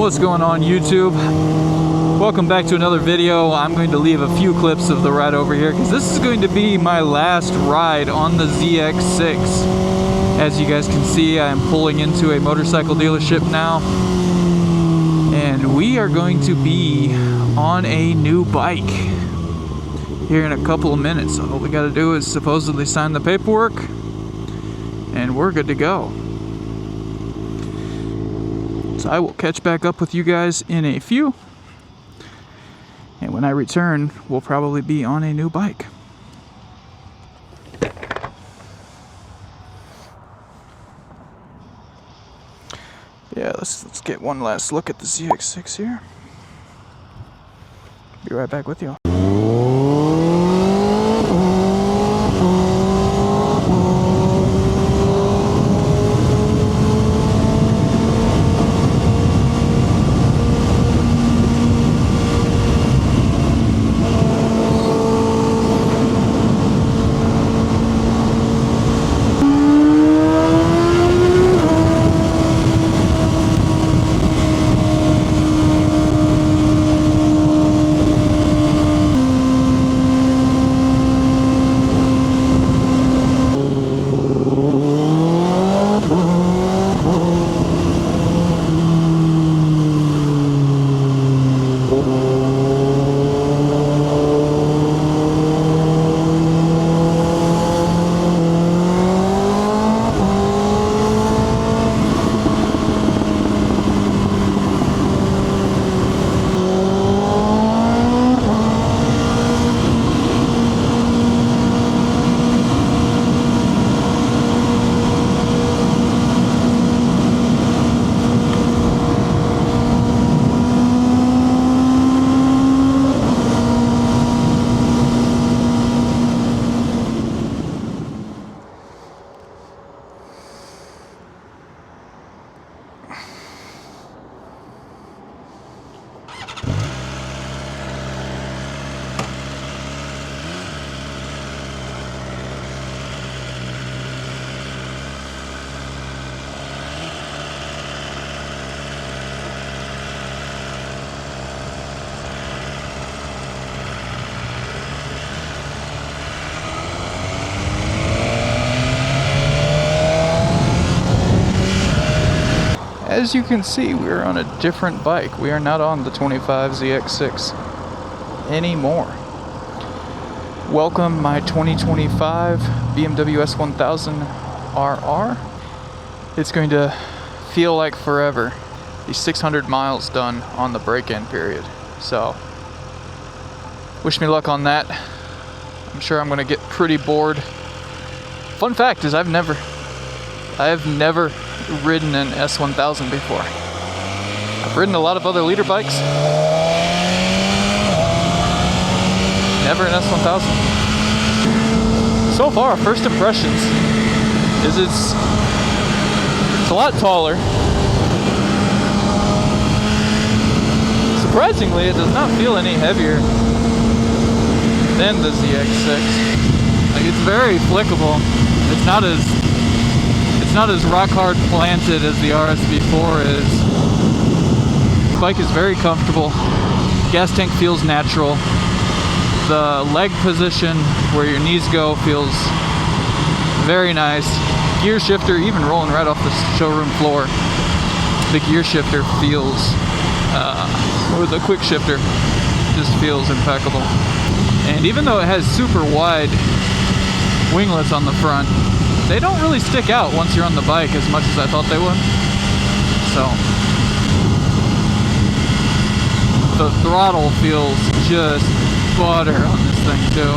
What's going on, YouTube? Welcome back to another video. I'm going to leave a few clips of the ride over here because this is going to be my last ride on the ZX6. As you guys can see, I'm pulling into a motorcycle dealership now, and we are going to be on a new bike here in a couple of minutes. All we got to do is supposedly sign the paperwork, and we're good to go. So I will catch back up with you guys in a few, and when I return, we'll probably be on a new bike. Yeah, let's get one last look at the ZX6 here. Be right back with you. As you can see, we're on a different bike. We are not on the 25 ZX6 anymore. Welcome my 2025 BMW S1000RR. It's going to feel like forever. These 600 miles done on the break-in period. So, wish me luck on that. I'm sure I'm going to get pretty bored. Fun fact is I have never ridden an S1000 before. I've ridden a lot of other leader bikes. Never an S1000. So far, first impressions is it's a lot taller. Surprisingly, it does not feel any heavier than the ZX6. Like, it's very flickable. It's not as rock hard planted as the RSV4 is. The bike is very comfortable. Gas tank feels natural. The leg position where your knees go feels very nice. Gear shifter, even rolling right off the showroom floor, the gear shifter feels, or the quick shifter just feels impeccable. And even though it has super wide winglets on the front, they don't really stick out once you're on the bike as much as I thought they would. So, the throttle feels just butter on this thing too.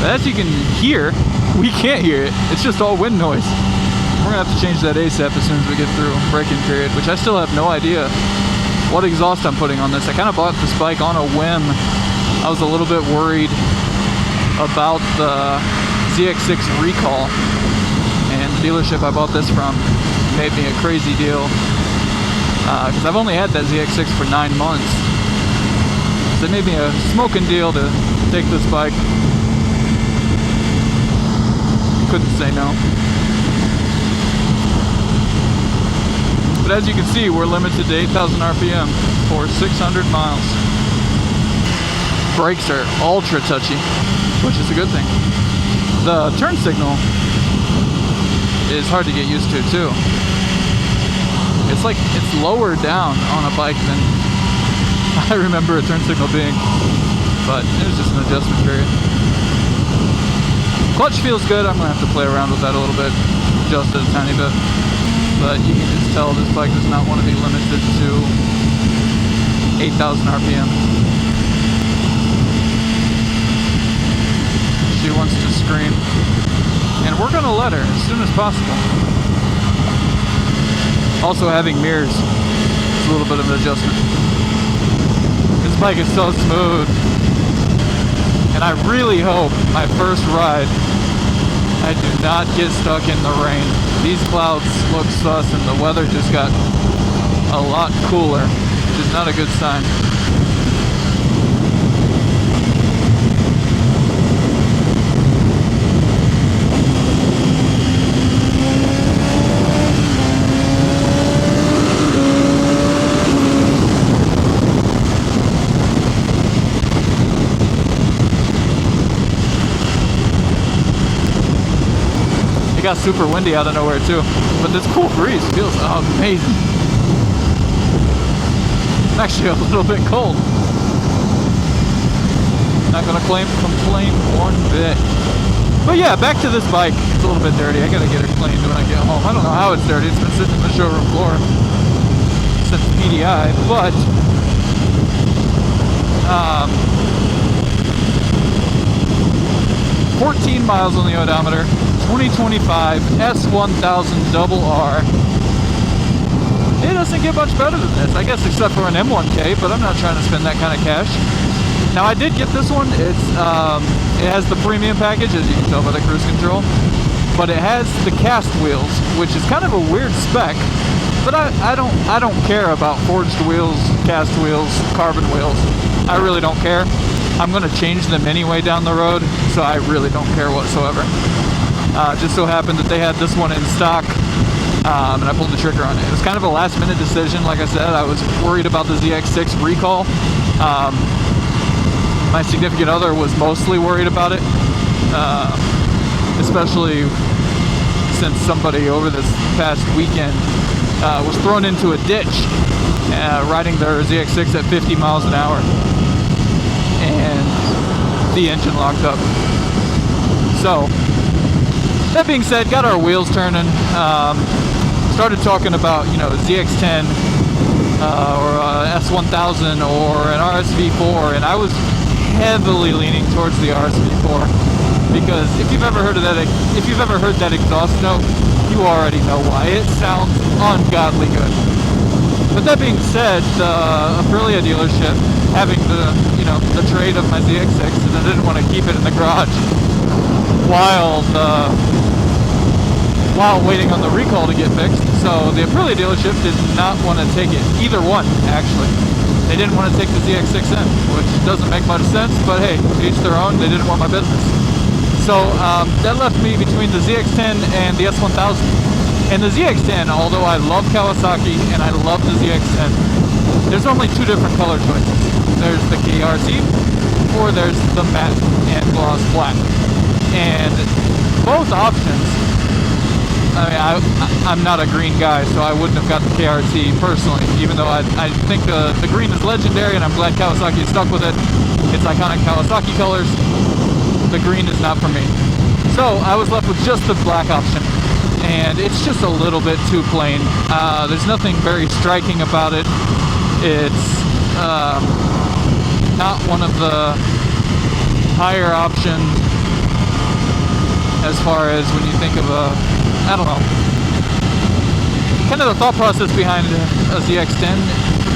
But as you can hear, we can't hear it. It's just all wind noise. We're gonna have to change that ASAP as soon as we get through break-in period, which I still have no idea what exhaust I'm putting on this. I kind of bought this bike on a whim. I was a little bit worried about the ZX6 recall, and the dealership I bought this from made me a crazy deal because I've only had that ZX6 for 9 months. So they made me a smoking deal to take this bike. Couldn't say no. But as you can see, we're limited to 8,000 RPM for 600 miles. Brakes are ultra touchy, which is a good thing. The turn signal is hard to get used to too. It's like it's lower down on a bike than I remember a turn signal being, but it was just an adjustment period. Clutch feels good. I'm gonna have to play around with that a little bit, adjust it a tiny bit. But you can just tell this bike does not want to be limited to 8,000 RPM. She wants to scream, and we're gonna let her as soon as possible. Also, having mirrors is a little bit of an adjustment. This bike is so smooth, and I really hope my first ride I do not get stuck in the rain. These clouds look sus and the weather just got a lot cooler, which is not a good sign. It got super windy out of nowhere too, but this cool breeze feels amazing. I'm actually a little bit cold. Not gonna complain one bit. But yeah, back to this bike. It's a little bit dirty. I gotta get it cleaned when I get home. I don't know how it's dirty. It's been sitting in the showroom floor since PDI, but 14 miles on the odometer. 2025 S1000RR. It doesn't get much better than this, I guess, except for an M1K, but I'm not trying to spend that kind of cash. Now, I did get this one. It has the premium package, as you can tell by the cruise control, but it has the cast wheels, which is kind of a weird spec. But I don't care about forged wheels, cast wheels, carbon wheels. I really don't care. I'm going to change them anyway down the road, so I really don't care whatsoever. Just so happened that they had this one in stock, and I pulled the trigger on it. It was kind of a last-minute decision. Like I said, I was worried about the ZX6 recall. My significant other was mostly worried about it, especially since somebody over this past weekend was thrown into a ditch riding their ZX6 at 50 miles an hour, and the engine locked up. So, that being said, got our wheels turning, started talking about, you know, ZX10 or S1000 or an RSV4, and I was heavily leaning towards the RSV4 because if you've ever heard that exhaust note, you already know why. It sounds ungodly good. But that being said, the Aprilia dealership, having the trade of my ZX6, and I didn't want to keep it in the garage while waiting on the recall to get fixed. So the Aprilia dealership did not want to take it. Either one, actually. They didn't want to take the ZX6 in, which doesn't make much sense, but hey, each their own. They didn't want my business. So that left me between the ZX10 and the S1000. And the ZX10, although I love Kawasaki and I love the ZX10, there's only two different color choices. There's the KRT or there's the matte and gloss black. And both options, I mean, I'm not a green guy, so I wouldn't have got the KRT personally, even though I think the green is legendary and I'm glad Kawasaki stuck with it. It's iconic Kawasaki colors. The green is not for me. So I was left with just the black option, and it's just a little bit too plain. There's nothing very striking about it. It's not one of the higher options as far as when you think of I don't know, kind of the thought process behind a ZX10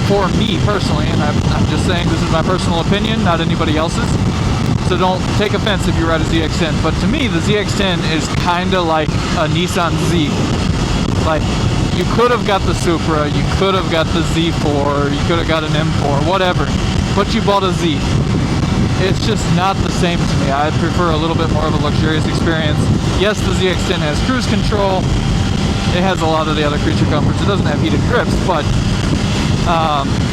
for me personally, and I'm just saying this is my personal opinion, not anybody else's, so don't take offense if you ride a ZX10, but to me the ZX10 is kind of like a Nissan Z. Like, you could have got the Supra, you could have got the Z4, you could have got an M4, whatever, but you bought a Z. It's just not the same to me. I prefer a little bit more of a luxurious experience. Yes, the ZX10 has cruise control, It has a lot of the other creature comforts. It doesn't have heated grips, but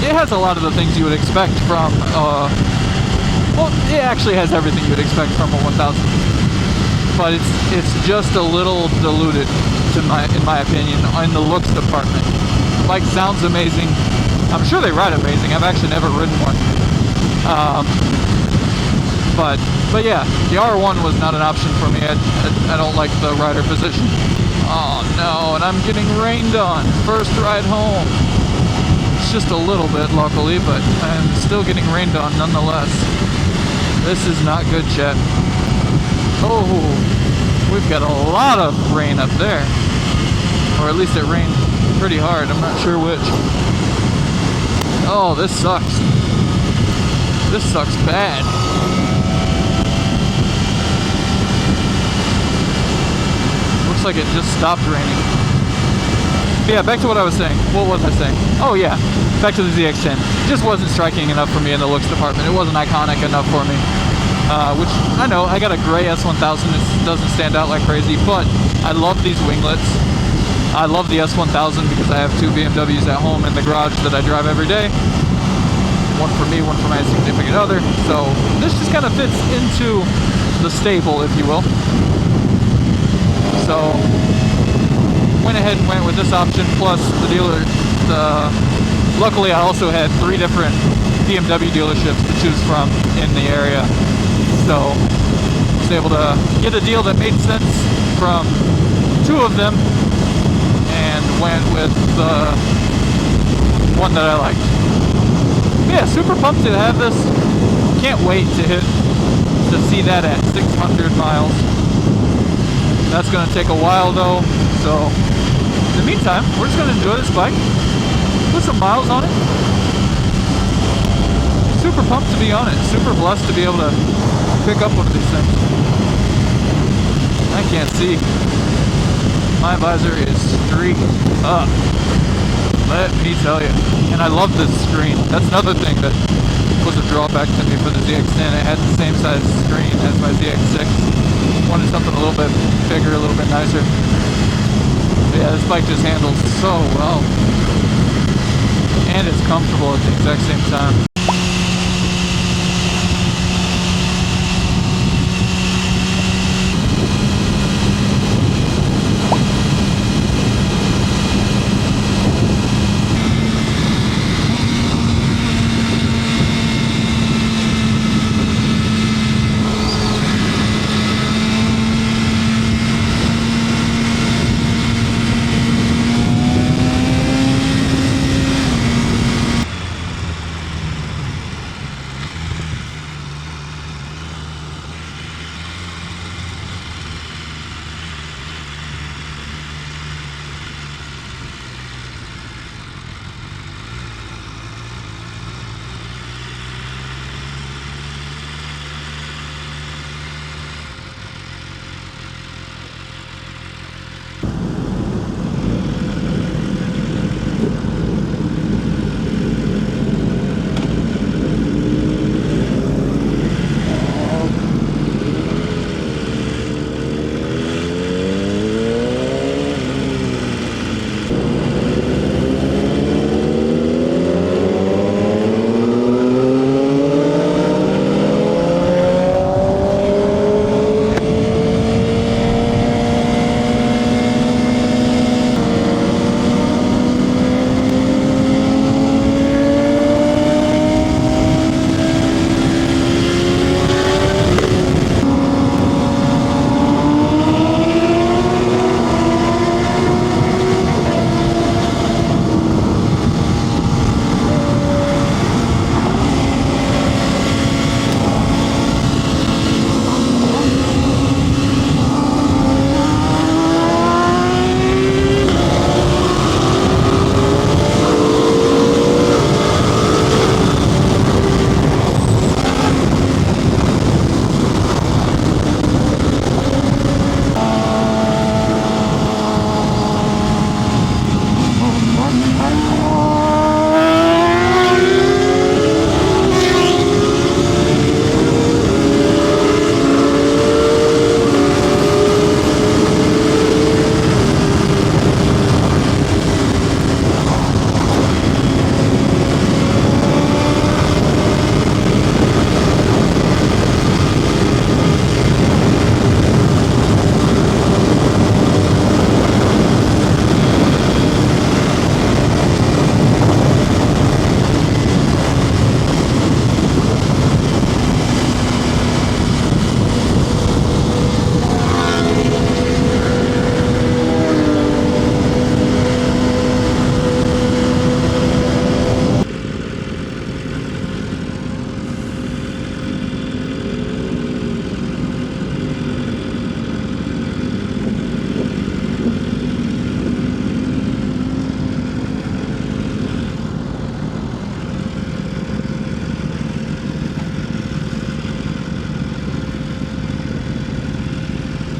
it has a lot of the things you would expect from, well, it actually has everything you would expect from a 1000. But it's just a little diluted, in my opinion, in the looks department. The bike sounds amazing. I'm sure they ride amazing. I've actually never ridden one. But yeah, the R1 was not an option for me. I don't like the rider position. Oh no, and I'm getting rained on. First ride home. It's just a little bit, luckily, but I'm still getting rained on nonetheless. This is not good, chat. Oh, we've got a lot of rain up there. Or at least it rained pretty hard. I'm not sure which. Oh, this sucks. This sucks bad. Looks like it just stopped raining. But yeah, back to what I was saying. What was I saying? Oh yeah, back to the ZX10. It just wasn't striking enough for me in the looks department. It wasn't iconic enough for me. Which, I know, I got a gray S1000. It doesn't stand out like crazy, but I love these winglets. I love the S1000 because I have two BMWs at home in the garage that I drive every day. One for me, one for my significant other. So this just kind of fits into the stable, if you will. So went ahead and went with this option, plus the dealer. Luckily, I also had 3 different BMW dealerships to choose from in the area. So I was able to get a deal that made sense from 2 of them, and went with the one that I liked. Yeah, super pumped to have this. Can't wait to see that at 600 miles. That's gonna take a while though, so in the meantime, we're just gonna enjoy this bike, put some miles on it. Super pumped to be on it, super blessed to be able to pick up one of these things. I can't see. My visor is straight up, let me tell you. And I love this screen. That's another thing that was a drawback to me for the ZX10. It had the same size screen as my ZX6. Wanted something a little bit bigger, a little bit nicer. But yeah, this bike just handles so well. And it's comfortable at the exact same time.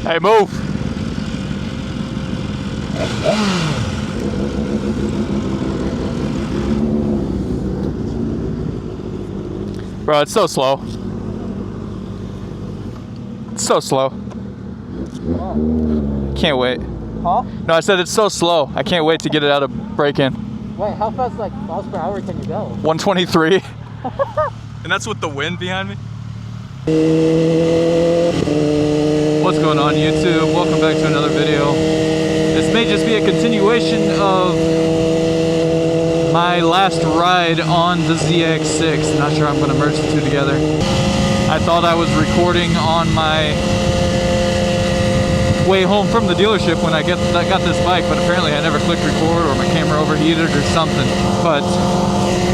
Hey, move. Bro, it's so slow. It's so slow. Can't wait. Huh? No, I said it's so slow. I can't wait to get it out of break-in. Wait, how fast, like, miles per hour can you go? 123. And that's with the wind behind me. What's going on, YouTube? Welcome back to another video. This may just be a continuation of my last ride on the ZX6. Not sure I'm going to merge the two together. I thought I was recording on my way home from the dealership when I got this bike, but apparently I never clicked record or my camera overheated or something. But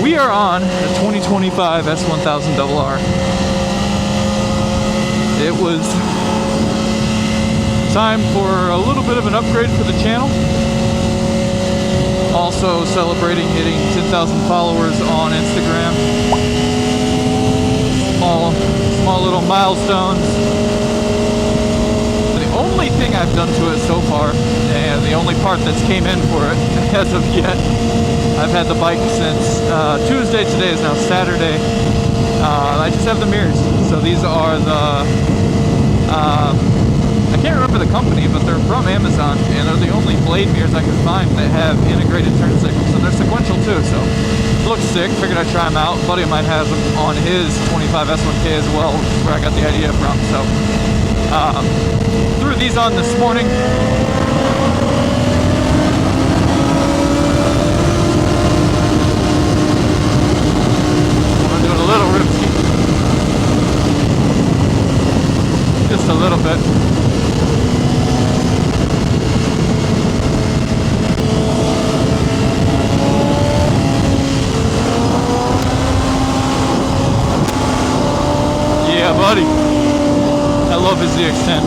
we are on the 2025 S1000RR. It was time for a little bit of an upgrade for the channel. Also celebrating hitting 10,000 followers on Instagram. Small little milestones. The only thing I've done to it so far, and the only part that's came in for it as of yet, I've had the bike since Tuesday. Today is now Saturday. I just have the mirrors. So these are the, I can't remember the company, but they're from Amazon, and they're the only blade mirrors I could find that have integrated turn signals, and they're sequential too, so it looks sick. Figured I'd try them out. A buddy of mine has them on his 25 S1K as well, which is where I got the idea from. So threw these on this morning. I'm doing a little ripsy. Just a little bit. Yeah, buddy. I love his ZX10.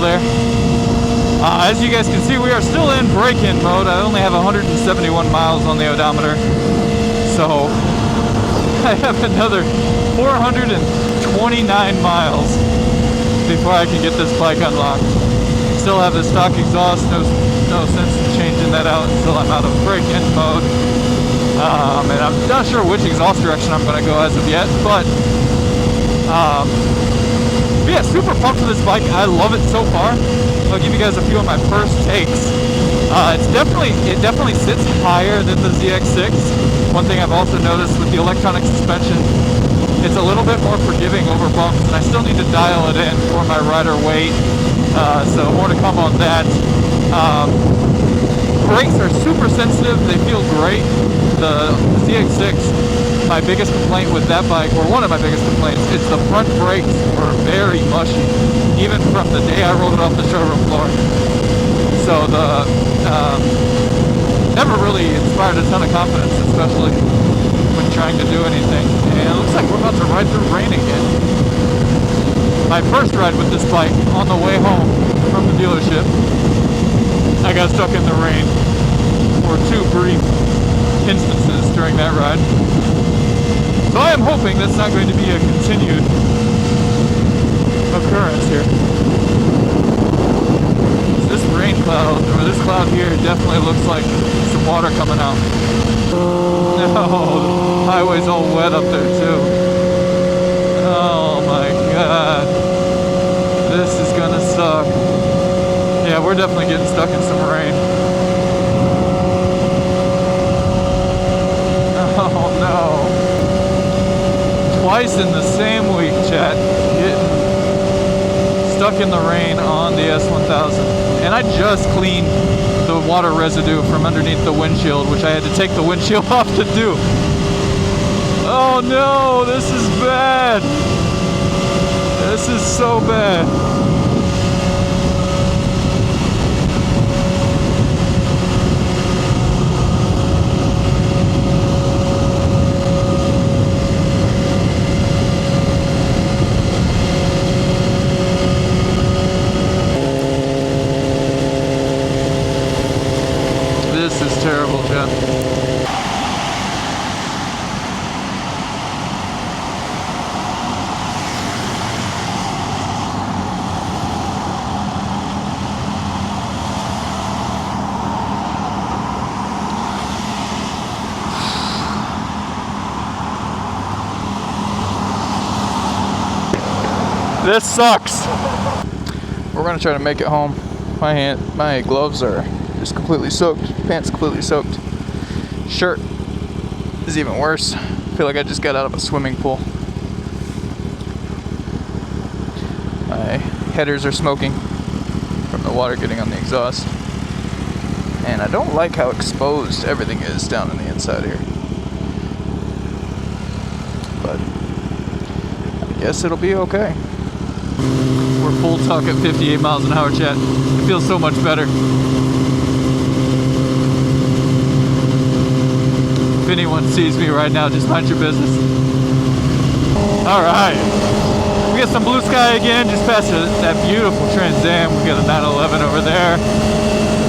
There. As you guys can see, we are still in break-in mode. I only have 171 miles on the odometer, so I have another 429 miles before I can get this bike unlocked. Still have the stock exhaust. No sense in changing that out until I'm out of break-in mode. And I'm not sure which exhaust direction I'm going to go as of yet, but yeah, super pumped for this bike. I love it so far. I'll give you guys a few of my first takes. It definitely sits higher than the ZX6. One thing I've also noticed with the electronic suspension, it's a little bit more forgiving over bumps, and I still need to dial it in for my rider weight. So more to come on that. Brakes are super sensitive. They feel great. The ZX6, my biggest complaint with that bike, or one of my biggest complaints, is the front brakes were very mushy, even from the day I rolled it off the showroom floor. So the never really inspired a ton of confidence, especially when trying to do anything. And it looks like we're about to ride through rain again. My first ride with this bike on the way home from the dealership, I got stuck in the rain for 2 brief instances during that ride. So I am hoping that's not going to be a continued occurrence here. This rain cloud, or this cloud here, definitely looks like some water coming out. No, the highway's all wet up there too. Oh my god. This is gonna suck. Yeah, we're definitely getting stuck in some rain. Oh no. Twice in the same week, chat. Getting stuck in the rain on the S1000. And I just cleaned the water residue from underneath the windshield, which I had to take the windshield off to do. Oh no, this is bad. This is so bad. This is terrible, Jeff. This sucks. We're gonna try to make it home. My gloves are just completely soaked. Pants completely soaked. Shirt is even worse. I feel like I just got out of a swimming pool. My headers are smoking from the water getting on the exhaust. And I don't like how exposed everything is down on the inside here. But I guess it'll be okay. We're full tuck at 58 miles an hour, chat. It feels so much better. If anyone sees me right now, just mind your business. Alright. We got some blue sky again, just past that beautiful Trans Am. We got a 911 over there.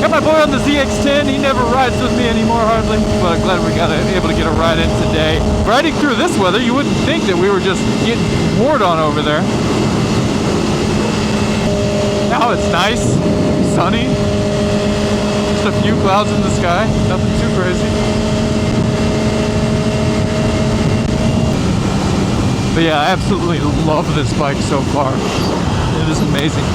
Got my boy on the ZX10. He never rides with me anymore, hardly. But I'm glad we got able to get a ride in today. Riding through this weather, you wouldn't think that we were just getting poured on over there. Now it's nice, sunny, just a few clouds in the sky, nothing too crazy. But yeah, I absolutely love this bike so far. It is amazing.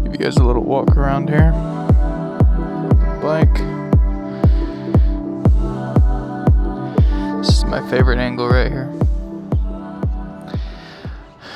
You guys a little walk around here. Bike. This is my favorite angle right here.